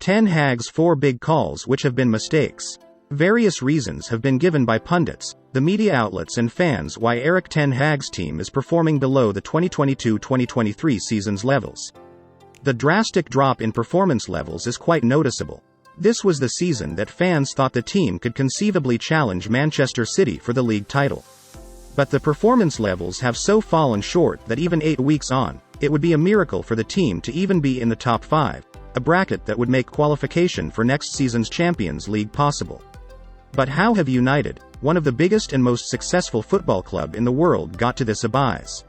Ten Hag's 4 big calls which have been mistakes. Various reasons have been given by pundits, the media outlets and fans why Erik Ten Hag's team is performing below the 2022-2023 season's levels. The drastic drop in performance levels is quite noticeable. This was the season that fans thought the team could conceivably challenge Manchester City for the league title. But the performance levels have so fallen short that even 8 weeks on, it would be a miracle for the team to even be in the top 5, a bracket that would make qualification for next season's Champions League possible. But how have United, one of the biggest and most successful football club in the world, got to this abys?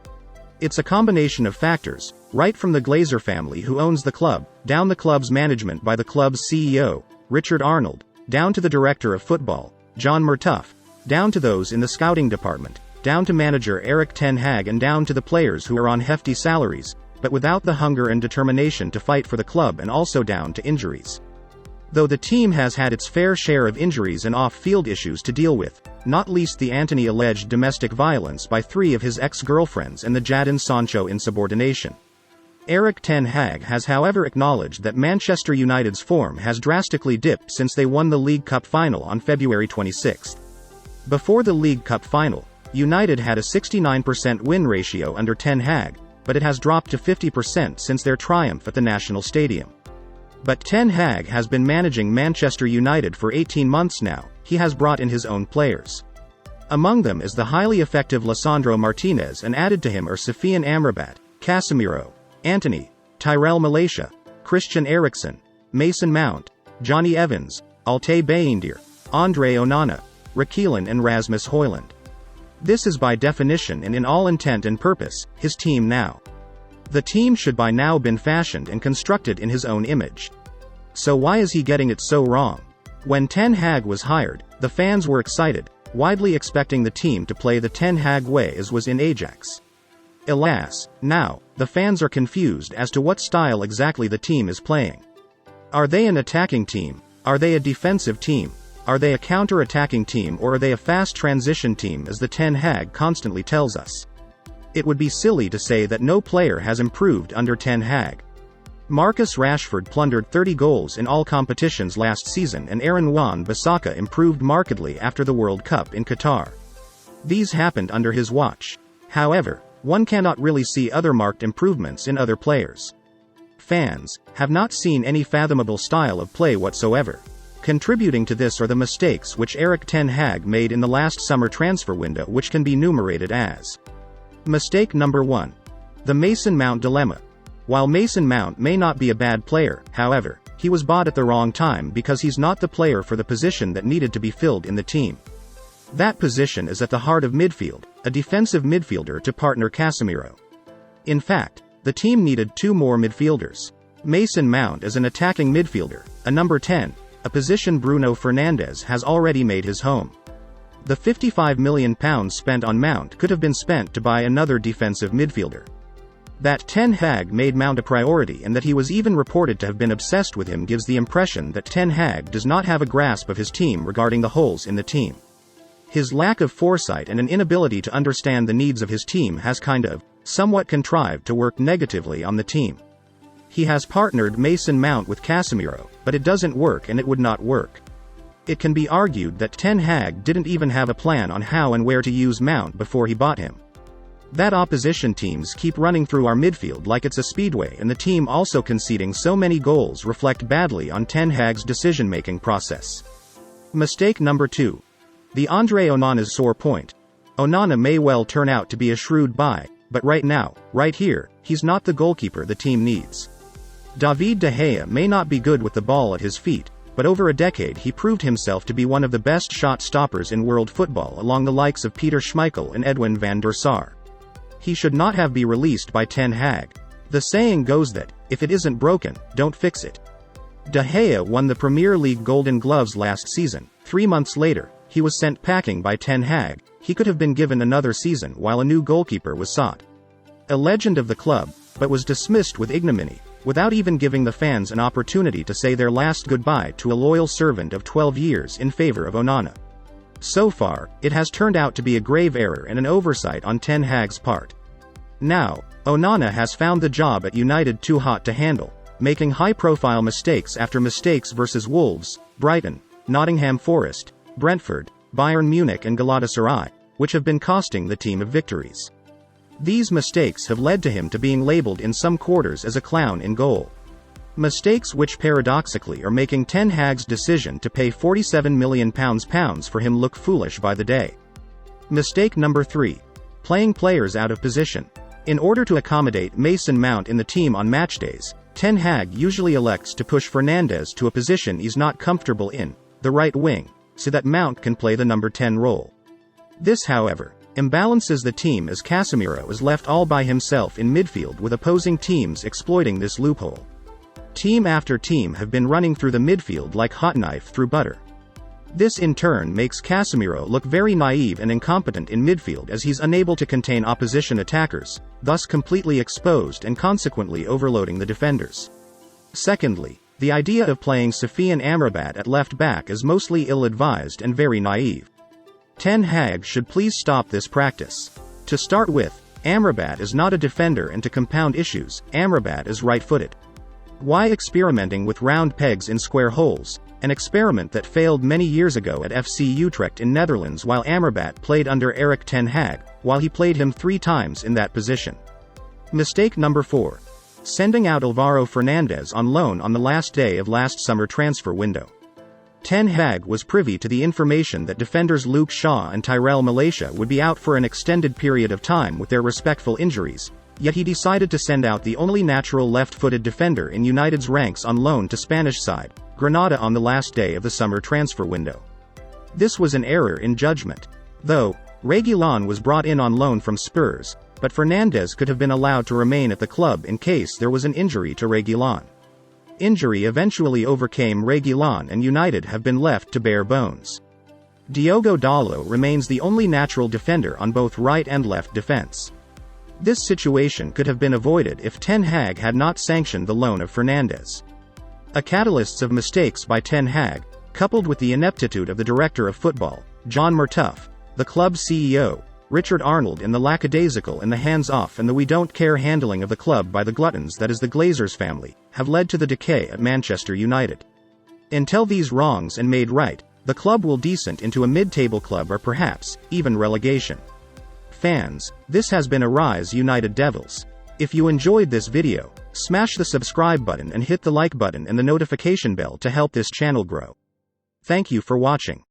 It's a combination of factors, right from the Glazer family who owns the club, down the club's management by the club's CEO, Richard Arnold, down to the director of football, John Murtough, down to those in the scouting department, down to manager Erik Ten Hag, and down to the players who are on hefty salaries, but without the hunger and determination to fight for the club, and also down to injuries. Though the team has had its fair share of injuries and off-field issues to deal with, not least the alleged domestic violence by 3 of his ex-girlfriends and the Jadon Sancho insubordination. Erik Ten Hag has however acknowledged that Manchester United's form has drastically dipped since they won the League Cup final on February 26. Before the League Cup final, United had a 69% win ratio under Ten Hag, but it has dropped to 50% since their triumph at the National Stadium. But Ten Hag has been managing Manchester United for 18 months now. He has brought in his own players. Among them is the highly effective Lisandro Martinez, and added to him are Sofyan Amrabat, Casemiro, Antony, Tyrell Malacia, Christian Eriksen, Mason Mount, Johnny Evans, Altay Bayindir, Andre Onana, Reguilon and Rasmus Højlund. This is by definition and in all intent and purpose, his team now. The team should by now been fashioned and constructed in his own image. So why is he getting it so wrong? When Ten Hag was hired, the fans were excited, widely expecting the team to play the Ten Hag way as was in Ajax. Alas, now, the fans are confused as to what style exactly the team is playing. Are they an attacking team? Are they a defensive team? Are they a counter-attacking team, or are they a fast transition team as the Ten Hag constantly tells us? It would be silly to say that no player has improved under Ten Hag. Marcus Rashford plundered 30 goals in all competitions last season, and Aaron Wan-Bissaka improved markedly after the World Cup in Qatar. These happened under his watch. However, one cannot really see other marked improvements in other players. Fans have not seen any fathomable style of play whatsoever. Contributing to this are the mistakes which Erik Ten Hag made in the last summer transfer window, which can be enumerated as: Mistake number 1. The Mason Mount dilemma. While Mason Mount may not be a bad player, however, he was bought at the wrong time because he's not the player for the position that needed to be filled in the team. That position is at the heart of midfield, a defensive midfielder to partner Casemiro. In fact, the team needed 2 more midfielders. Mason Mount is an attacking midfielder, a number 10, a position Bruno Fernandes has already made his home. The £55 million spent on Mount could have been spent to buy another defensive midfielder. That Ten Hag made Mount a priority and that he was even reported to have been obsessed with him gives the impression that Ten Hag does not have a grasp of his team regarding the holes in the team. His lack of foresight and an inability to understand the needs of his team has somewhat contrived to work negatively on the team. He has partnered Mason Mount with Casemiro, but it doesn't work, and it would not work. It can be argued that Ten Hag didn't even have a plan on how and where to use Mount before he bought him. That opposition teams keep running through our midfield like it's a speedway, and the team also conceding so many goals reflect badly on Ten Hag's decision-making process. Mistake number 2. The Andre Onana's sore point. Onana may well turn out to be a shrewd buy, but right now, right here, he's not the goalkeeper the team needs. David De Gea may not be good with the ball at his feet, but over a decade he proved himself to be one of the best shot stoppers in world football, along the likes of Peter Schmeichel and Edwin van der Sar. He should not have been released by Ten Hag. The saying goes that, if it isn't broken, don't fix it. De Gea won the Premier League Golden Gloves last season. 3 months later, he was sent packing by Ten Hag. He could have been given another season while a new goalkeeper was sought. A legend of the club, but was dismissed with ignominy, without even giving the fans an opportunity to say their last goodbye to a loyal servant of 12 years in favor of Onana. So far, it has turned out to be a grave error and an oversight on Ten Hag's part. Now, Onana has found the job at United too hot to handle. making high-profile mistakes after mistakes versus Wolves, Brighton, Nottingham Forest, Brentford, Bayern Munich and Galatasaray, which have been costing the team of victories. These mistakes have led to him to being labelled in some quarters as a clown in goal. Mistakes which paradoxically are making Ten Hag's decision to pay £47 million for him look foolish by the day. Mistake number 3. Playing players out of position. In order to accommodate Mason Mount in the team on match days, Ten Hag usually elects to push Fernandes to a position he's not comfortable in, the right wing, so that Mount can play the number 10 role. This, however, imbalances the team as Casemiro is left all by himself in midfield with opposing teams exploiting this loophole. Team after team have been running through the midfield like hot knife through butter. This in turn makes Casemiro look very naive and incompetent in midfield as he's unable to contain opposition attackers, thus completely exposed and consequently overloading the defenders. Secondly, the idea of playing Sofyan Amrabat at left back is mostly ill-advised and very naive. Ten Hag should please stop this practice. To start with, Amrabat is not a defender, and to compound issues, Amrabat is right-footed. Why experimenting with round pegs in square holes, an experiment that failed many years ago at FC Utrecht in Netherlands while Amrabat played under Erik Ten Hag, while he played him 3 times in that position. Mistake number 4. Sending out Alvaro Fernandes on loan on the last day of last summer transfer window. Ten Hag was privy to the information that defenders Luke Shaw and Tyrell Malacia would be out for an extended period of time with their respectful injuries, yet he decided to send out the only natural left-footed defender in United's ranks on loan to Spanish side, Granada, on the last day of the summer transfer window. This was an error in judgment. Though, Reguilón was brought in on loan from Spurs, but Fernandes could have been allowed to remain at the club in case there was an injury to Reguilón. Injury eventually overcame Reguilón and United have been left to bare bones. Diogo Dalot remains the only natural defender on both right and left defense. This situation could have been avoided if Ten Hag had not sanctioned the loan of Fernandes. A catalyst of mistakes by Ten Hag, coupled with the ineptitude of the director of football, John Murtough, the club's CEO, Richard Arnold, and the lackadaisical and the hands-off and the we-don't-care handling of the club by the gluttons that is the Glazers family, have led to the decay at Manchester United. Until these wrongs are made right, the club will descend into a mid-table club or perhaps, even relegation. Fans, this has been Arise United Devils. If you enjoyed this video, smash the subscribe button and hit the like button and the notification bell to help this channel grow. Thank you for watching.